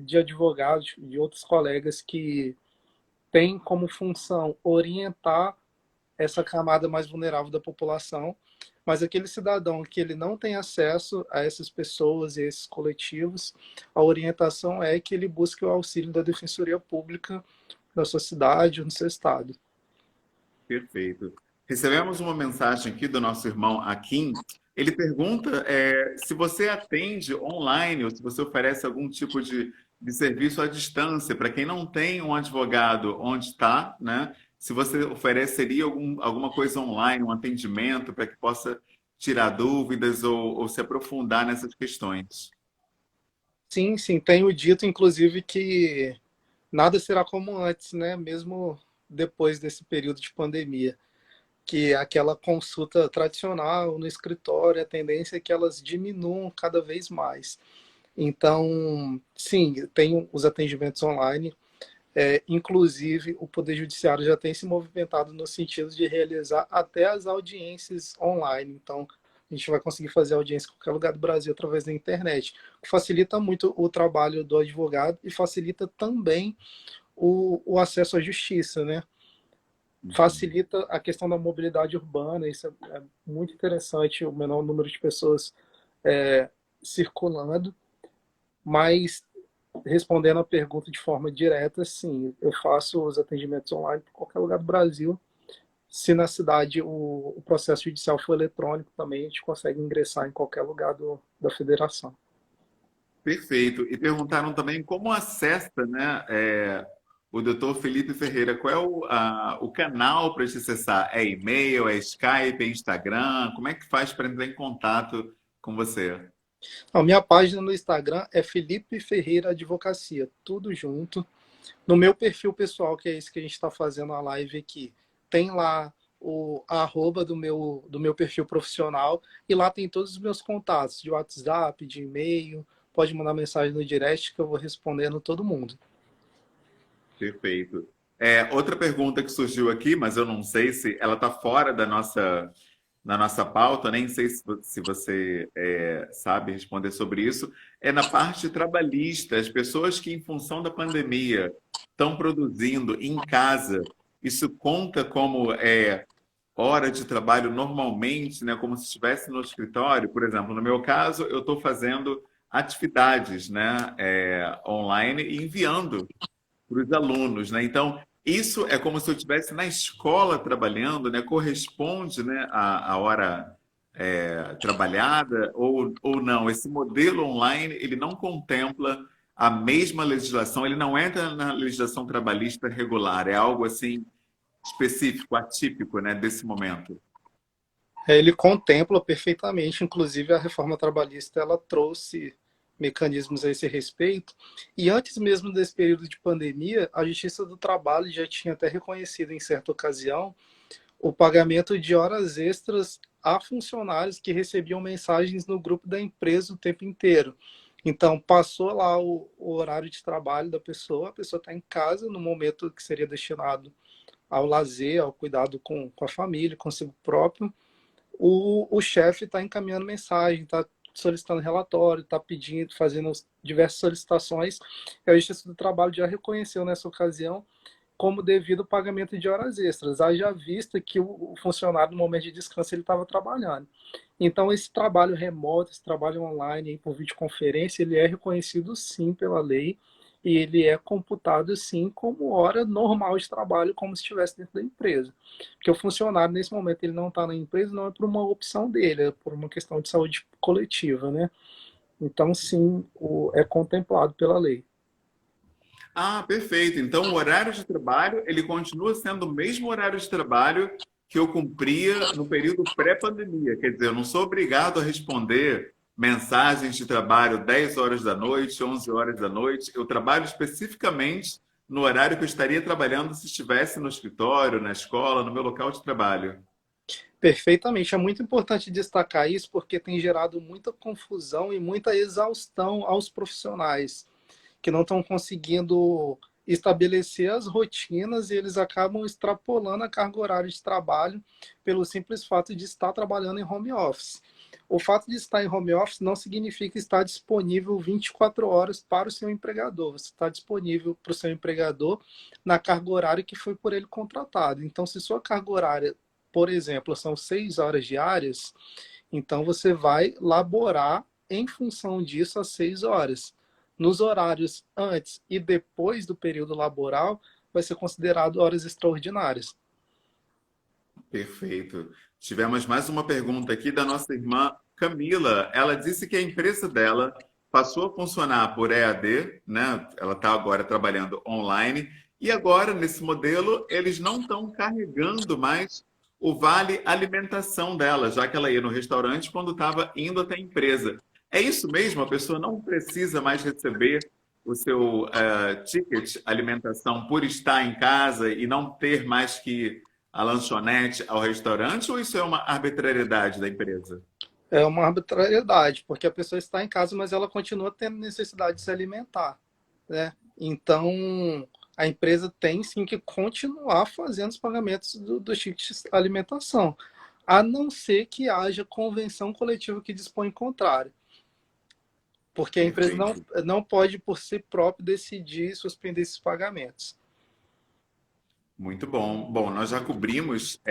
de advogados, de outros colegas que têm como função orientar essa camada mais vulnerável da população, mas aquele cidadão que ele não tem acesso a essas pessoas e a esses coletivos, a orientação é que ele busque o auxílio da Defensoria Pública da sua cidade ou no seu estado. perfeito. Recebemos uma mensagem aqui do nosso irmão Akin. Ele pergunta se você atende online ou se você oferece algum tipo de serviço à distância para quem não tem um advogado onde está, né? Se você ofereceria alguma coisa online, um atendimento para que possa tirar dúvidas ou se aprofundar nessas questões. Sim, sim, tenho dito, inclusive, que nada será como antes, né? Mesmo depois desse período de pandemia, que aquela consulta tradicional no escritório, a tendência é que elas diminuam cada vez mais. Então, sim, tem os atendimentos online. Inclusive, o Poder Judiciário já tem se movimentado no sentido de realizar até as audiências online. Então, a gente vai conseguir fazer audiência em qualquer lugar do Brasil através da internet, o que facilita muito o trabalho do advogado e facilita também o acesso à justiça, né? Uhum. Facilita a questão da mobilidade urbana, isso é muito interessante, o menor número de pessoas circulando, mas respondendo a pergunta de forma direta, sim, eu faço os atendimentos online em qualquer lugar do Brasil. Se na cidade o processo judicial for eletrônico também, a gente consegue ingressar em qualquer lugar da federação. Perfeito. E perguntaram também como acessa, né, o doutor Felipe Ferreira. Qual é o canal para te acessar? É e-mail, é Skype, é Instagram? Como é que faz para entrar em contato com você? A minha página no Instagram é Felipe Ferreira Advocacia, tudo junto. No meu perfil pessoal, que é esse que a gente está fazendo a live aqui, tem lá a arroba do meu perfil profissional e lá tem todos os meus contatos de WhatsApp, de e-mail. Pode mandar mensagem no direct que eu vou respondendo todo mundo. Perfeito. Outra pergunta que surgiu aqui, mas eu não sei se ela está fora da nossa pauta, nem sei se você sabe responder sobre isso, é na parte trabalhista. As pessoas que, em função da pandemia, estão produzindo em casa, isso conta como hora de trabalho normalmente, né, como se estivesse no escritório? Por exemplo, no meu caso, eu estou fazendo atividades, né, online e enviando para os alunos, né? Então, isso é como se eu estivesse na escola trabalhando, né? Corresponde, né, à hora trabalhada ou não? Esse modelo online, ele não contempla a mesma legislação, ele não entra na legislação trabalhista regular, é algo assim específico, atípico, né, desse momento. Ele contempla perfeitamente, inclusive a reforma trabalhista, ela trouxe mecanismos a esse respeito. E antes mesmo desse período de pandemia, a Justiça do Trabalho já tinha até reconhecido em certa ocasião o pagamento de horas extras a funcionários que recebiam mensagens no grupo da empresa o tempo inteiro. Então, passou lá o horário de trabalho da pessoa, a pessoa está em casa no momento que seria destinado ao lazer, ao cuidado com a família, consigo próprio. O chefe está encaminhando mensagem, está solicitando relatório, está pedindo, fazendo diversas solicitações. E a Justiça do Trabalho já reconheceu nessa ocasião como devido pagamento de horas extras, haja vista que o funcionário, no momento de descanso, ele estava trabalhando. Então, esse trabalho remoto, esse trabalho online por videoconferência, ele é reconhecido sim pela lei e ele é computado sim como hora normal de trabalho, como se estivesse dentro da empresa. Porque o funcionário, nesse momento, ele não está na empresa, não é por uma opção dele, é por uma questão de saúde coletiva, né? Então, sim, é contemplado pela lei. Ah, perfeito. Então, o horário de trabalho, ele continua sendo o mesmo horário de trabalho que eu cumpria no período pré-pandemia. Quer dizer, eu não sou obrigado a responder mensagens de trabalho 10 horas da noite, 11 horas da noite. Eu trabalho especificamente no horário que eu estaria trabalhando se estivesse no escritório, na escola, no meu local de trabalho. Perfeitamente. É muito importante destacar isso porque tem gerado muita confusão e muita exaustão aos profissionais que não estão conseguindo estabelecer as rotinas e eles acabam extrapolando a carga horária de trabalho pelo simples fato de estar trabalhando em home office. O fato de estar em home office não significa estar disponível 24 horas para o seu empregador. Você está disponível para o seu empregador na carga horária que foi por ele contratado. Então, se sua carga horária, por exemplo, são 6 horas diárias, então você vai laborar em função disso às 6 horas. Nos horários antes e depois do período laboral, vai ser considerado horas extraordinárias. Perfeito. Tivemos mais uma pergunta aqui da nossa irmã Camila. Ela disse que a empresa dela passou a funcionar por EAD, né? Ela está agora trabalhando online, e agora, nesse modelo, eles não estão carregando mais o vale alimentação dela, já que ela ia no restaurante quando estava indo até a empresa. É isso mesmo? A pessoa não precisa mais receber o seu ticket alimentação por estar em casa e não ter mais que a lanchonete ao restaurante, ou isso é uma arbitrariedade da empresa? É uma arbitrariedade, porque a pessoa está em casa, mas ela continua tendo necessidade de se alimentar, né? Então, a empresa tem sim que continuar fazendo os pagamentos do ticket de alimentação, a não ser que haja convenção coletiva que dispõe o contrário. Porque a empresa Perfeito. não pode, por si própria, decidir suspender esses pagamentos. Muito bom. Bom, nós já cobrimos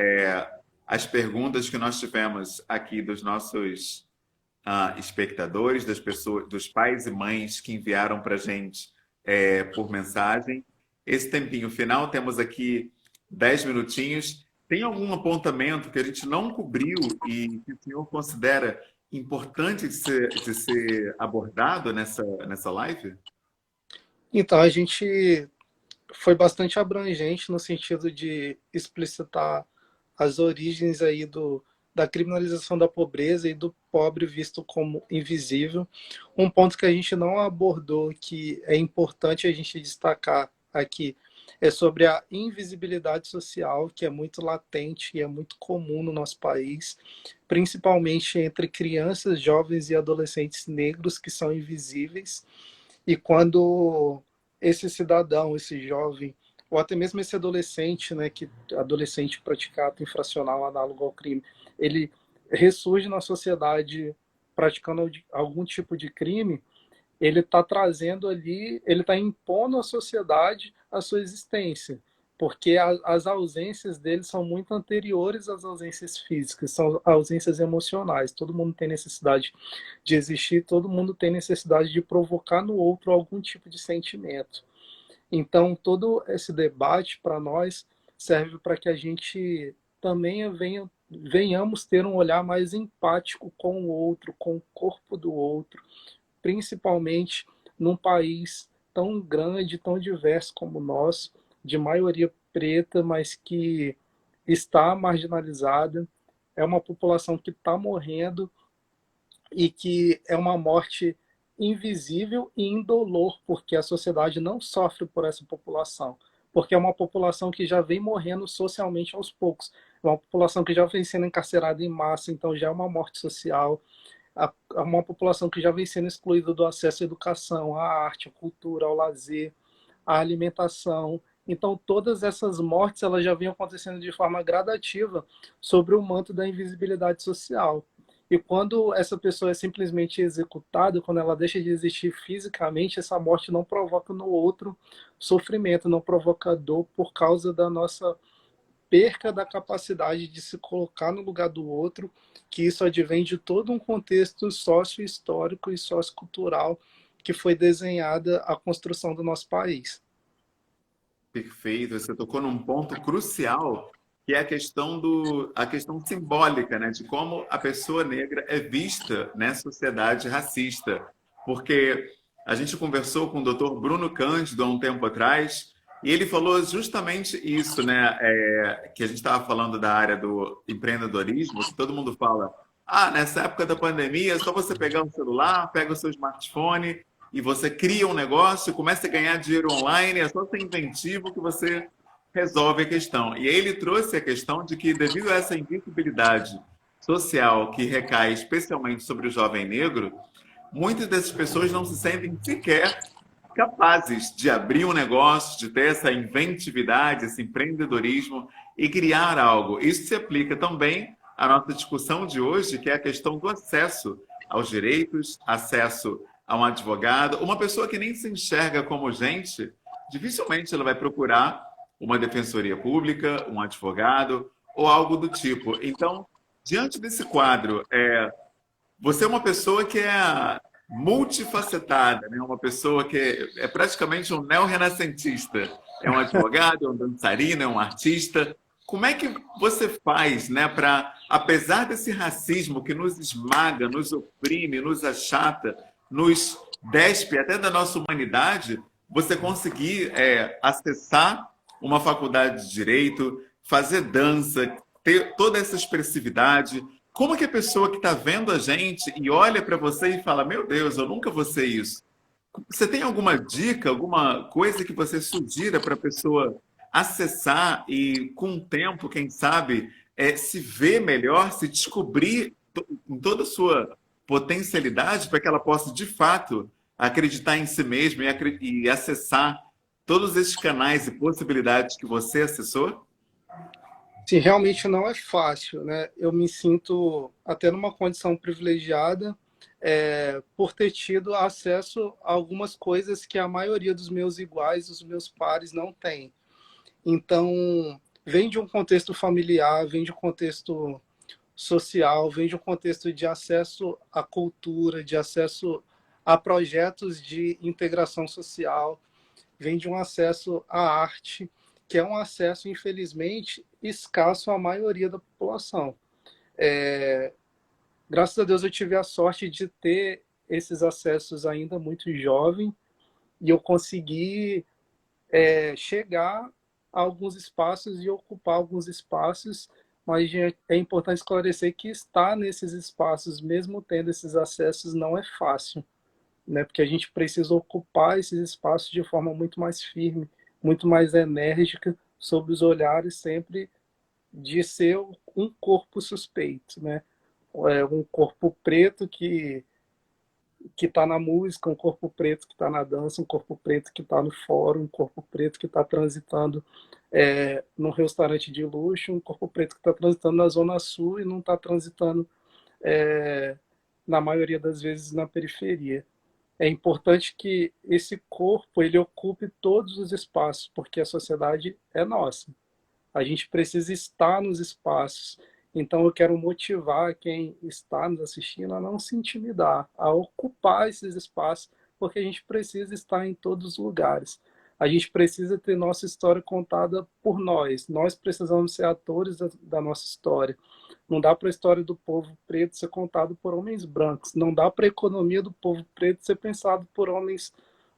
as perguntas que nós tivemos aqui dos nossos espectadores, das pessoas, dos pais e mães que enviaram para a gente por mensagem. Esse tempinho final, temos aqui 10 minutinhos. Tem algum apontamento que a gente não cobriu e que o senhor considera importante de ser abordado nessa live? Então, a gente foi bastante abrangente no sentido de explicitar as origens aí da criminalização da pobreza e do pobre visto como invisível. Um ponto que a gente não abordou, que é importante a gente destacar aqui, é sobre a invisibilidade social, que é muito latente e é muito comum no nosso país, principalmente entre crianças, jovens e adolescentes negros que são invisíveis. E quando esse cidadão, esse jovem, ou até mesmo esse adolescente, né, que adolescente praticado ato infracional análogo ao crime, ele ressurge na sociedade praticando algum tipo de crime, ele está trazendo ali, ele está impondo à sociedade a sua existência, porque as ausências dele são muito anteriores às ausências físicas, são ausências emocionais. Todo mundo tem necessidade de existir, todo mundo tem necessidade de provocar no outro algum tipo de sentimento. Então, todo esse debate para nós serve para que a gente também venhamos ter um olhar mais empático com o outro, com o corpo do outro, principalmente num país tão grande, tão diverso como o nosso, de maioria preta, mas que está marginalizada. É uma população que está morrendo e que é uma morte invisível e indolor, porque a sociedade não sofre por essa população, porque é uma população que já vem morrendo socialmente aos poucos, é uma população que já vem sendo encarcerada em massa, então já é uma morte social, uma população que já vem sendo excluída do acesso à educação, à arte, à cultura, ao lazer, à alimentação. Então, todas essas mortes elas já vinham acontecendo de forma gradativa sobre o manto da invisibilidade social. E quando essa pessoa é simplesmente executada, quando ela deixa de existir fisicamente, essa morte não provoca no outro sofrimento, não provoca dor por causa da nossa perca da capacidade de se colocar no lugar do outro, que isso advém de todo um contexto sócio-histórico e sociocultural que foi desenhada a construção do nosso país. Perfeito, você tocou num ponto crucial, que é a questão simbólica, né, de como a pessoa negra é vista nessa sociedade racista. Porque a gente conversou com o Dr. Bruno Cândido há um tempo atrás, e ele falou justamente isso, né, que a gente estava falando da área do empreendedorismo, que todo mundo fala, nessa época da pandemia, é só você pegar um celular, pega o seu smartphone e você cria um negócio, começa a ganhar dinheiro online, é só ser inventivo que você resolve a questão. E aí ele trouxe a questão de que, devido a essa invisibilidade social que recai especialmente sobre o jovem negro, muitas dessas pessoas não se sentem sequer capazes de abrir um negócio, de ter essa inventividade, esse empreendedorismo e criar algo. Isso se aplica também à nossa discussão de hoje, que é a questão do acesso aos direitos, acesso a um advogado. Uma pessoa que nem se enxerga como gente, dificilmente ela vai procurar uma defensoria pública, um advogado ou algo do tipo. Então, diante desse quadro, você é uma pessoa que é multifacetada, né? Uma pessoa que é praticamente um neo-renascentista. É um advogado, é um dançarino, é um artista. Como é que você faz, né, para, apesar desse racismo que nos esmaga, nos oprime, nos achata, nos despe até da nossa humanidade, você conseguir acessar uma faculdade de direito, fazer dança, ter toda essa expressividade? Como que a pessoa que está vendo a gente e olha para você e fala, meu Deus, eu nunca vou ser isso? Você tem alguma dica, alguma coisa que você sugira para a pessoa acessar e, com o tempo, quem sabe, se ver melhor, se descobrir em toda a sua potencialidade para que ela possa, de fato, acreditar em si mesma e acessar todos esses canais e possibilidades que você acessou? Sim, realmente não é fácil, né? Eu me sinto até numa condição privilegiada por ter tido acesso a algumas coisas que a maioria dos meus iguais, dos meus pares, não tem. Então, vem de um contexto familiar, vem de um contexto social, vem de um contexto de acesso à cultura, de acesso a projetos de integração social, vem de um acesso à arte, que é um acesso, infelizmente, escasso à maioria da população. Graças a Deus eu tive a sorte de ter esses acessos ainda muito jovem e eu consegui chegar a alguns espaços e ocupar alguns espaços, mas é importante esclarecer que estar nesses espaços, mesmo tendo esses acessos, não é fácil, né? Porque a gente precisa ocupar esses espaços de forma muito mais firme, muito mais enérgica, sob os olhares sempre de ser um corpo suspeito, né? Um corpo preto que está na música, um corpo preto que está na dança, um corpo preto que está no fórum, um corpo preto que está transitando num restaurante de luxo, um corpo preto que está transitando na Zona Sul e não está transitando, na maioria das vezes, na periferia. É importante que esse corpo ele ocupe todos os espaços, porque a sociedade é nossa. A gente precisa estar nos espaços. Então, eu quero motivar quem está nos assistindo a não se intimidar, a ocupar esses espaços, porque a gente precisa estar em todos os lugares. A gente precisa ter nossa história contada por nós. Nós precisamos ser atores da nossa história. Não dá para a história do povo preto ser contada por homens brancos. Não dá para a economia do povo preto ser pensado por homens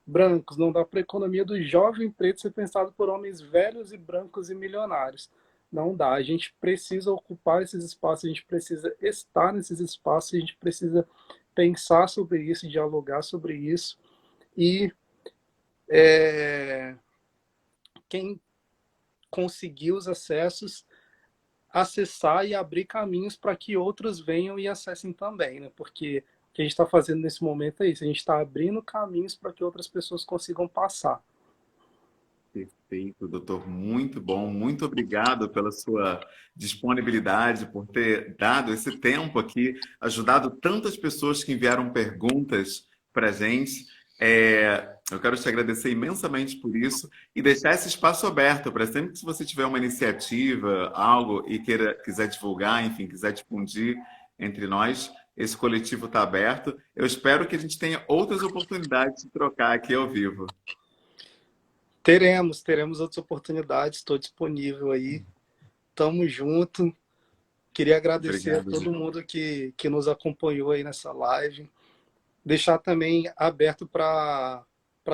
brancos. Não dá para a economia do jovem preto ser pensado por homens velhos e brancos e milionários. Não dá. A gente precisa ocupar esses espaços, a gente precisa estar nesses espaços, a gente precisa pensar sobre isso, dialogar sobre isso. E quem conseguir os acessos, acessar e abrir caminhos para que outros venham e acessem também, né? Porque o que a gente está fazendo nesse momento é isso, a gente está abrindo caminhos para que outras pessoas consigam passar. Perfeito, doutor. Muito bom. Muito obrigado pela sua disponibilidade, por ter dado esse tempo aqui, ajudado tantas pessoas que enviaram perguntas para a gente. Eu quero te agradecer imensamente por isso e deixar esse espaço aberto para sempre que você tiver uma iniciativa, algo e quiser divulgar, enfim, quiser difundir entre nós, esse coletivo está aberto. Eu espero que a gente tenha outras oportunidades de trocar aqui ao vivo. Teremos outras oportunidades, estou disponível aí. Tamo junto. Queria agradecer a Obrigado, todo gente. mundo que nos acompanhou aí nessa live. Deixar também aberto para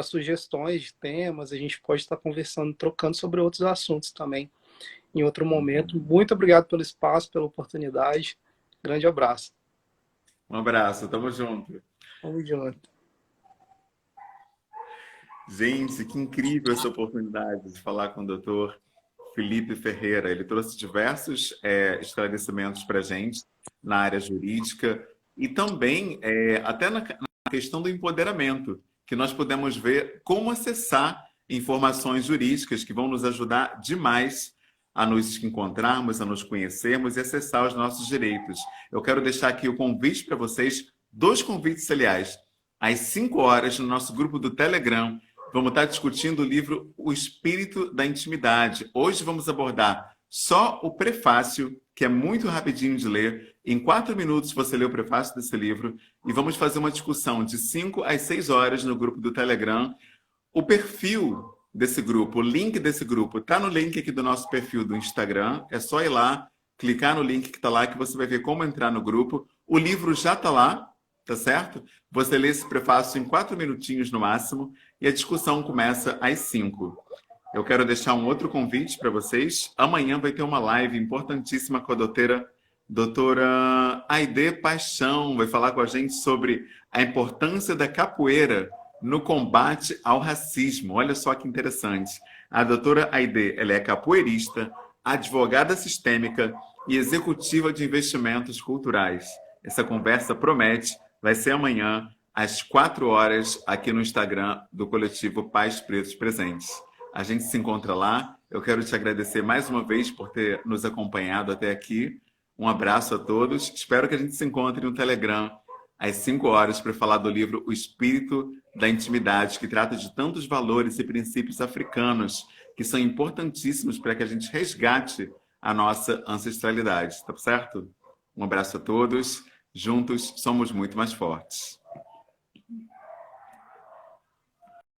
sugestões de temas. A gente pode estar conversando, trocando sobre outros assuntos também em outro momento. Muito obrigado pelo espaço, pela oportunidade. Grande abraço. Um abraço, tamo junto. Tamo junto. Gente, que incrível essa oportunidade de falar com o doutor Felipe Ferreira. Ele trouxe diversos esclarecimentos para a gente na área jurídica e também até na questão do empoderamento, que nós podemos ver como acessar informações jurídicas que vão nos ajudar demais a nos encontrarmos, a nos conhecermos e acessar os nossos direitos. Eu quero deixar aqui o convite para vocês, dois convites, aliás, às 5 horas no nosso grupo do Telegram. Vamos estar discutindo o livro O Espírito da Intimidade. Hoje vamos abordar só o prefácio, que é muito rapidinho de ler. Em 4 minutos você lê o prefácio desse livro e vamos fazer uma discussão de 5 às 6 horas no grupo do Telegram. O perfil desse grupo, o link desse grupo, está no link aqui do nosso perfil do Instagram. É só ir lá, clicar no link que está lá que você vai ver como entrar no grupo. O livro já está lá, tá certo? Você lê esse prefácio em 4 minutinhos no máximo e a discussão começa às 5. Eu quero deixar um outro convite para vocês. Amanhã vai ter uma live importantíssima com a doutora Aide Paixão. Vai falar com a gente sobre a importância da capoeira no combate ao racismo. Olha só que interessante. A doutora Aide, ela é capoeirista, advogada sistêmica e executiva de investimentos culturais. Essa conversa promete. Vai ser amanhã, às 4 horas, aqui no Instagram do coletivo Pais Pretos Presentes. A gente se encontra lá. Eu quero te agradecer mais uma vez por ter nos acompanhado até aqui. Um abraço a todos. Espero que a gente se encontre no Telegram às 5 horas para falar do livro O Espírito da Intimidade, que trata de tantos valores e princípios africanos que são importantíssimos para que a gente resgate a nossa ancestralidade. Tá certo? Um abraço a todos. Juntos somos muito mais fortes.